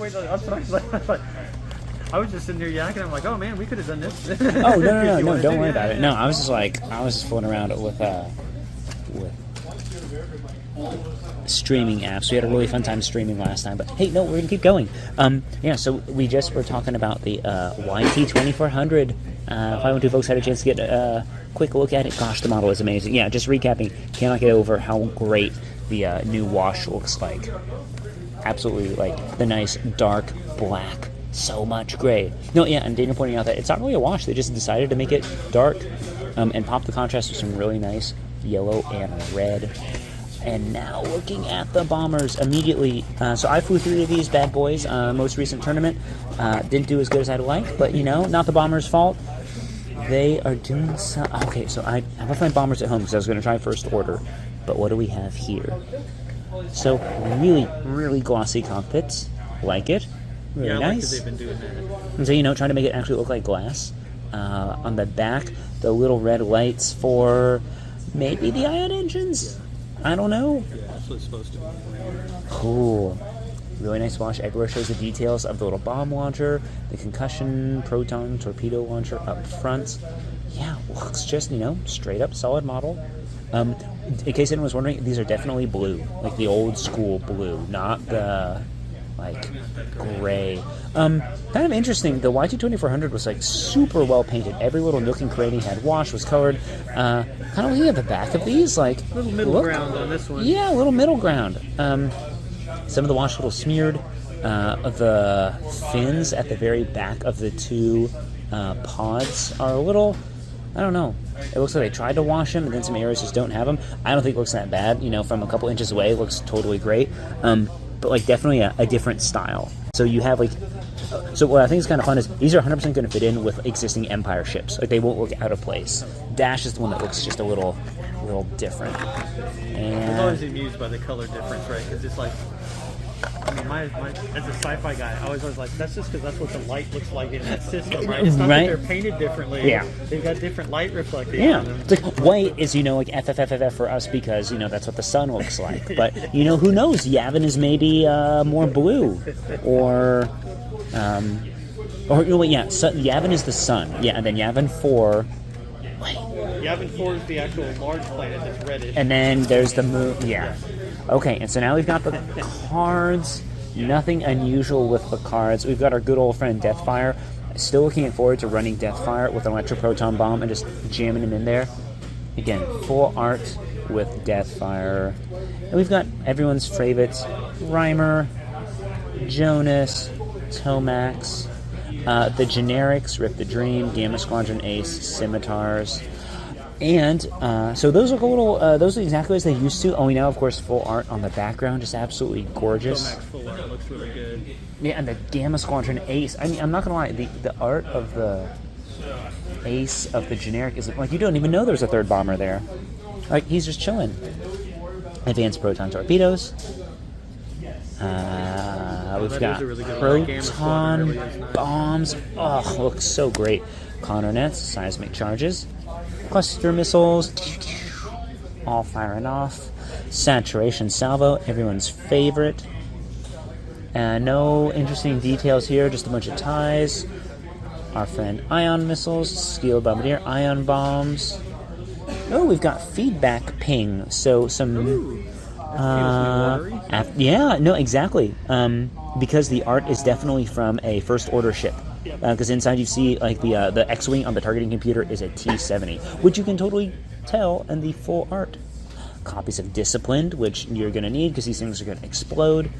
wait. I was just sitting here yakking. I'm like, oh man, we could have done this. Oh no, don't worry about it. No, I was just fooling around with streaming apps. We had a really fun time streaming last time, but hey, no, we're gonna keep going. Yeah, so we just were talking about the YT2400. 512 folks had a chance to get a quick look at it. Gosh, the model is amazing. Yeah, just recapping, cannot get over how great the new wash looks like. Absolutely, like the nice dark black. So much gray. No, yeah, and Dana pointing out that it's not really a wash. They just decided to make it dark and pop the contrast with some really nice yellow and red. And now looking at the bombers immediately. So I flew 3 of these bad boys most recent tournament. Didn't do as good as I'd like, but you know, not the bombers' fault. They are doing some... Okay, so I left my bombers at home because I was going to try first order. But what do we have here? So really, really glossy cockpits. Like it. Really yeah, nice. They've been doing that. And so, you know, trying to make it actually look like glass. On the back, the little red lights for maybe the ion engines? I don't know. Yeah, that's what it's supposed to be. Cool. Really nice wash. Everywhere shows the details of the little bomb launcher, the concussion, proton, torpedo launcher up front. Yeah, looks just, you know, straight up solid model. In case anyone was wondering, these are definitely blue. Like the old school blue, not the... like gray. Kind of interesting. The YT2400 was like super well painted. Every little nook and cranny had wash, was colored. Kind of looking at the back of these, like a little middle ground on this one. Yeah, a little middle ground. Some of the wash a little smeared. The fins at the very back of the two pods are a little. I don't know. It looks like they tried to wash them, and then some areas just don't have them. I don't think it looks that bad. You know, from a couple inches away, it looks totally great. But like definitely a different style. So you have like, so what I think is kind of fun is these are 100% going to fit in with existing Empire ships. Like they won't look out of place. Dash is the one that looks just a little different. And I was always amused by the color difference, right? Because it's like, I mean, my as a sci-fi guy, I was always like, that's just because that's what the light looks like in that system, right? It's not that they're painted differently. Yeah. They've got different light reflecting on them. It's like white is, you know, like FFFFF for us because, you know, that's what the sun looks like. But, you know, who knows? Yavin is maybe more blue. Or no, wait, yeah, Yavin is the sun. Yeah, and then Yavin 4... Wait. Yavin 4 is the actual large planet that's reddish. And then there's the moon. Yeah. Okay, and so now we've got the cards. Nothing unusual with the cards. We've got our good old friend Deathfire. Still looking forward to running Deathfire with an electroproton bomb and just jamming him in there. Again, full art with Deathfire. And we've got everyone's favorites. Reimer, Jonas, Tomax, the generics, Rip the Dream, Gamma Squadron Ace, Scimitars. And so those look a little, those are exactly as they used to. Oh, we now, of course, full art on the background, just absolutely gorgeous. Tomax full art looks really good. Yeah, and the Gamma Squadron Ace. I mean, I'm not going to lie, the art of the Ace of the generic is like, you don't even know there's a third bomber there. Like, he's just chilling. Advanced proton torpedoes. We've got really proton bombs. Oh, looks so great. Condor nets, seismic charges. Cluster missiles, all firing off. Saturation salvo, everyone's favorite. No interesting details here, just a bunch of ties. Our friend ion missiles, steel bombardier, ion bombs. Oh, we've got feedback ping. So some. Yeah, no, exactly. Because the art is definitely from a first order ship. Because inside you see like the X-wing on the targeting computer is a T-70, which you can totally tell in the full art. Copies of Disciplined, which you're going to need because these things are going to explode.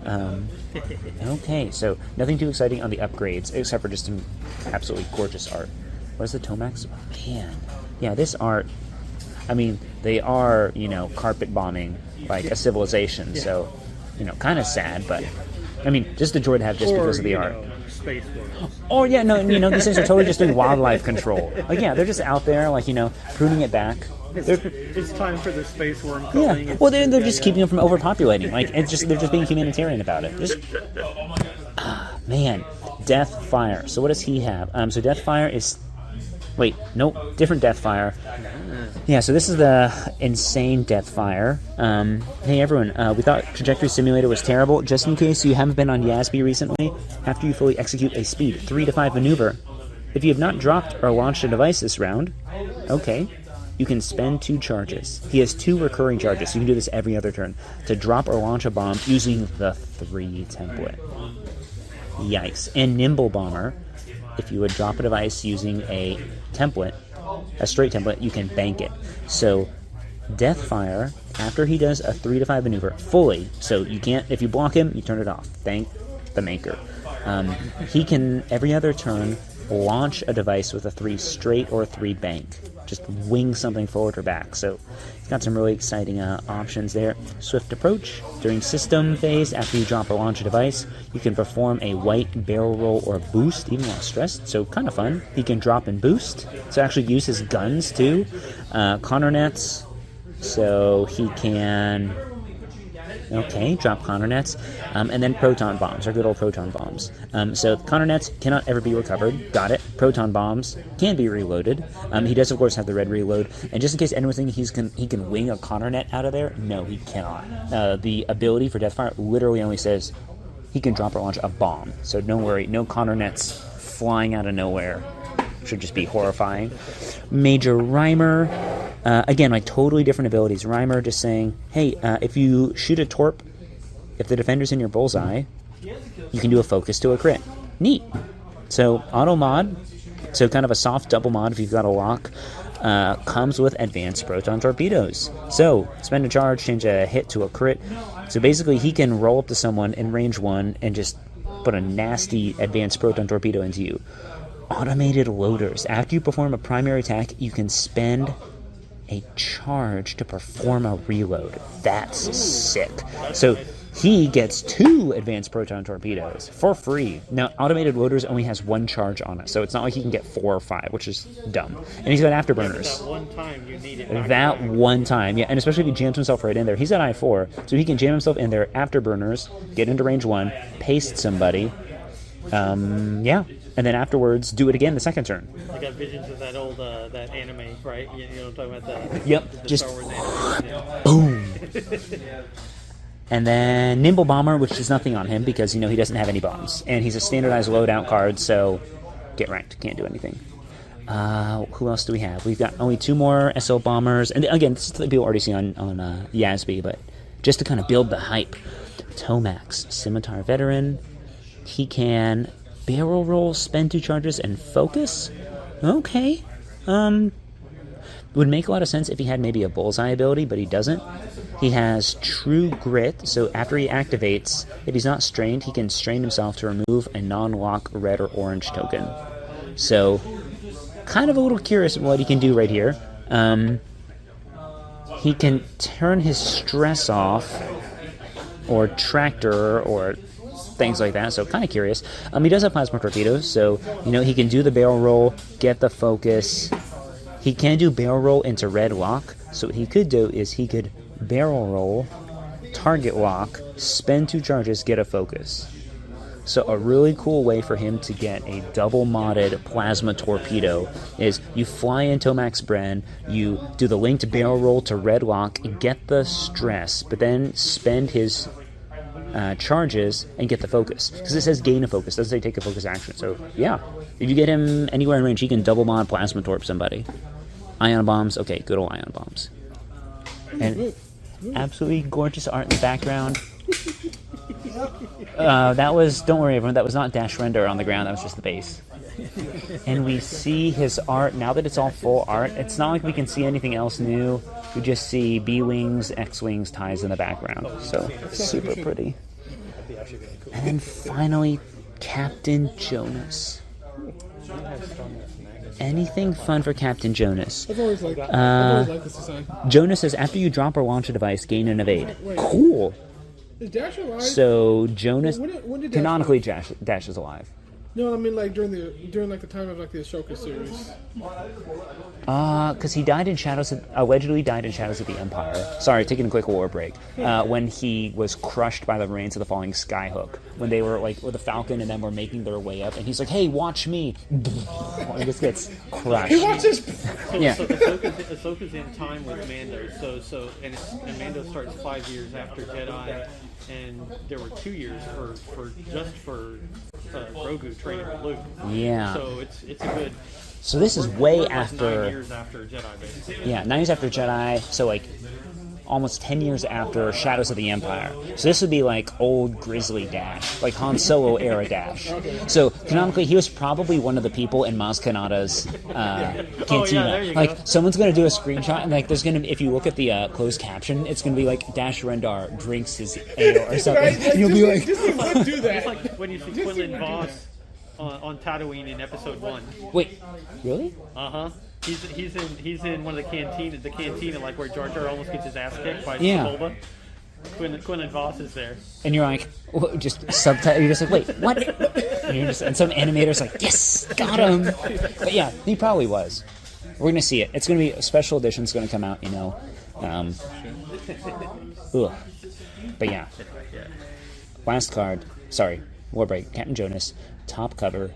Okay, so nothing too exciting on the upgrades except for just some absolutely gorgeous art. Where's the Tomax? Oh, man, yeah, this art. I mean, they are, you know, carpet bombing like a civilization, so, you know, kind of sad, but I mean, just a joy to have just because of the art. Space Wars. Oh yeah, no, you know, these things are totally just doing wildlife control. Like, yeah, they're just out there, like, you know, pruning it back. It's time for the space worm culling. Yeah, well, they're just keeping them from overpopulating. Like, it's just they're just being humanitarian about it. Just, man, Deathfire. So what does he have? So Deathfire is Wait, nope, different Deathfire. Yeah, so this is the insane Deathfire. Hey everyone, we thought Trajectory Simulator was terrible. Just in case you haven't been on Yasby recently, after you fully execute a speed 3 to 5 maneuver, if you have not dropped or launched a device this round, okay, you can spend 2 charges. He has 2 recurring charges, so you can do this every other turn, to drop or launch a bomb using the 3 template. Yikes. And Nimble Bomber, if you would drop a device using a template, a straight template, you can bank it. So Deathfire, after he does a 3 to 5 maneuver fully, so you can't, if you block him, you turn it off. Thank the maker. He can, every other turn, launch a device with a 3 straight or 3 bank. Just wing something forward or back. So he's got some really exciting options there. Swift Approach. During system phase, after you drop or launch a device, you can perform a white barrel roll or boost, even while stressed. So kind of fun. He can drop and boost. So actually use his guns too. Connor nets. So he can... Okay, drop Connor nets, and then proton bombs, our good old proton bombs. So Connor nets cannot ever be recovered. Got it. Proton bombs can be reloaded. He does, of course, have the red reload. And just in case anyone's thinking he can wing a Connor net out of there, no, he cannot. The ability for Deathfire literally only says he can drop or launch a bomb. So don't worry, no Connor nets flying out of nowhere. Should just be horrifying. Major Rhymer. Again, like totally different abilities. Rhymer just saying, hey, if you shoot a torp, if the defender's in your bullseye, you can do a focus to a crit. Neat. So auto mod, so kind of a soft double mod if you've got a lock, comes with advanced proton torpedoes. So spend a charge, change a hit to a crit. So basically he can roll up to someone in range 1 and just put a nasty advanced proton torpedo into you. Automated loaders. After you perform a primary attack, you can spend a charge to perform a reload. That's sick. So he gets 2 advanced proton torpedoes for free. Now, automated loaders only has 1 charge on it, so it's not like he can get 4 or 5, which is dumb. And he's got afterburners. That one time you need it. That one time, yeah. And especially if he jams himself right in there. He's at I4, so he can jam himself in there, afterburners, get into range 1, paste somebody. Yeah. And then afterwards, do it again the second turn. I got visions of that old that anime, right? You know what I'm talking about? Yep. The Just Star Wars anime. Boom. And then Nimble Bomber, which is nothing on him because, you know, he doesn't have any bombs. And he's a standardized loadout card, so get ranked. Can't do anything. Who else do we have? We've got only 2 more SO Bombers. And again, this is something people already see on Yasby, but just to kind of build the hype. Tomax, Scimitar Veteran. He can barrel roll, spend 2 charges, and focus? Okay. Would make a lot of sense if he had maybe a bullseye ability, but he doesn't. He has True Grit, so after he activates, if he's not strained, he can strain himself to remove a non-lock red or orange token. So, kind of a little curious what he can do right here. He can turn his stress off, or tractor, or things like that, so kind of curious. He does have plasma torpedoes, so, you know, he can do the barrel roll, get the focus. He can do barrel roll into red lock, so what he could do is he could barrel roll, target lock, spend 2 charges, get a focus. So a really cool way for him to get a double modded plasma torpedo is you fly in Tomax Bren, you do the linked barrel roll to red lock, get the stress, but then spend his charges and get the focus. Because it says gain a focus, doesn't say take a focus action. So yeah, if you get him anywhere in range, he can double mod plasma torp somebody. Ion bombs, okay, good old ion bombs. And absolutely gorgeous art in the background. That was, don't worry everyone, that was not dash render on the ground, that was just the base. And we see his art, now that it's all full art, it's not like we can see anything else new. We just see B-Wings, X-Wings, ties in the background. So, super pretty. And then finally, Captain Jonas. Anything fun for Captain Jonas? I've always liked this design. Jonas says, after you drop or launch a device, gain and evade. Cool! Is Dash alive? So, Jonas, When did Dash canonically, Dash is alive. No, I mean like during like the time of like the Ashoka series. Because he died in allegedly died in Shadows of the Empire. Sorry, taking a quick war break. When he was crushed by the rains of the falling Skyhook. When they were like with the Falcon and them were making their way up, and he's like, "Hey, watch me!" And just gets crushed. He watches. Yeah. So Ahsoka's in time with Mando. And Mando starts 5 years after Jedi, and there were 2 years for Grogu training with Luke. Yeah. So it's a good. So this is way like after. 9 years after Jedi, basically. Yeah, 9 years after Jedi. So like almost 10 years after Shadows of the Empire. So this would be like old Grizzly Dash, like Han Solo era Dash. So canonically, he was probably one of the people in Maz Kanata's cantina. there you like go. someone's gonna do a screenshot, and like there's gonna, if you look at the closed caption, it's gonna be like Dash Rendar drinks his ale or something. Right? And you'll be like, Disney would do that. It's like when you see Quinlan Voss on Tatooine in Episode 1. wait, really? He's in one of the cantina like where Jar Jar almost gets his ass kicked by Yeah. Sebulba. Quinlan Voss is there. And you're like, just subtitle. You're just like, wait, what? And some animator's like, yes, got him. But yeah, he probably was. We're gonna see it. It's gonna be a special edition. It's gonna come out, Ugh. But yeah. Last card. Sorry. War break. Captain Jonas. Top cover.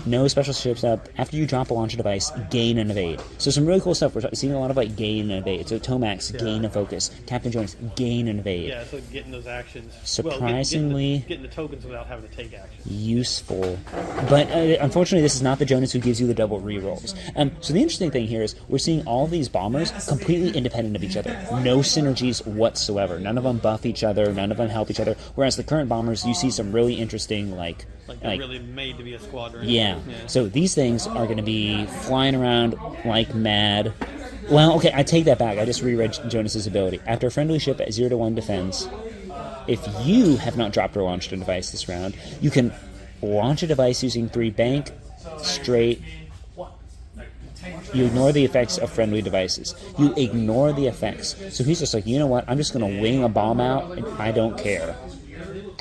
No special ships up. After you drop a launcher device, gain and evade. So some really cool stuff. We're seeing a lot of like gain and evade. So Tomax, gain and focus. Captain Jonas, gain and evade. Yeah, so getting those actions. Surprisingly getting the tokens without having to take action. Useful. But unfortunately, this is not the Jonas who gives you the double rerolls. So the interesting thing here is we're seeing all these bombers completely independent of each other. No synergies whatsoever. None of them buff each other. None of them help each other. Whereas the current bombers, you see some really interesting Like they're really made to be a squadron. Yeah. So these things are going to be flying around like mad. Well, okay, I take that back. I just reread Jonas's ability. After a friendly ship at 0 to 1 defense, if you have not dropped or launched a device this round, you can launch a device using 3 bank, straight. You ignore the effects of friendly devices. You ignore the effects. So he's just like, you know what? I'm just going to wing a bomb out, and I don't care.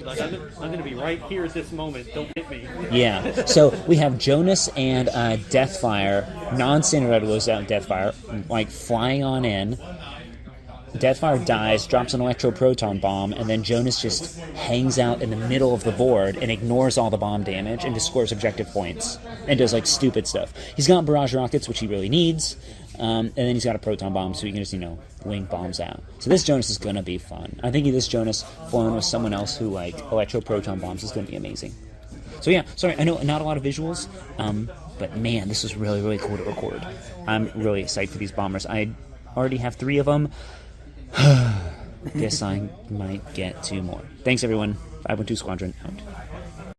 Like, I'm going to be right here at this moment. Don't hit me. Yeah. So we have Jonas and Deathfire, non-standard lows-out Deathfire, like flying on in. Deathfire dies, drops an electro-proton bomb, and then Jonas just hangs out in the middle of the board and ignores all the bomb damage and just scores objective points and does like stupid stuff. He's got barrage rockets, which he really needs, and then he's got a proton bomb, so he can just wing bombs out. So this Jonas is gonna be fun. I think this Jonas flown with someone else who like electro-proton bombs is gonna be amazing. So yeah, sorry, I know not a lot of visuals, but man, this was really, really cool to record. I'm really excited for these bombers. I already have 3 of them. Guess I might get 2 more. Thanks, everyone. 512 Squadron out.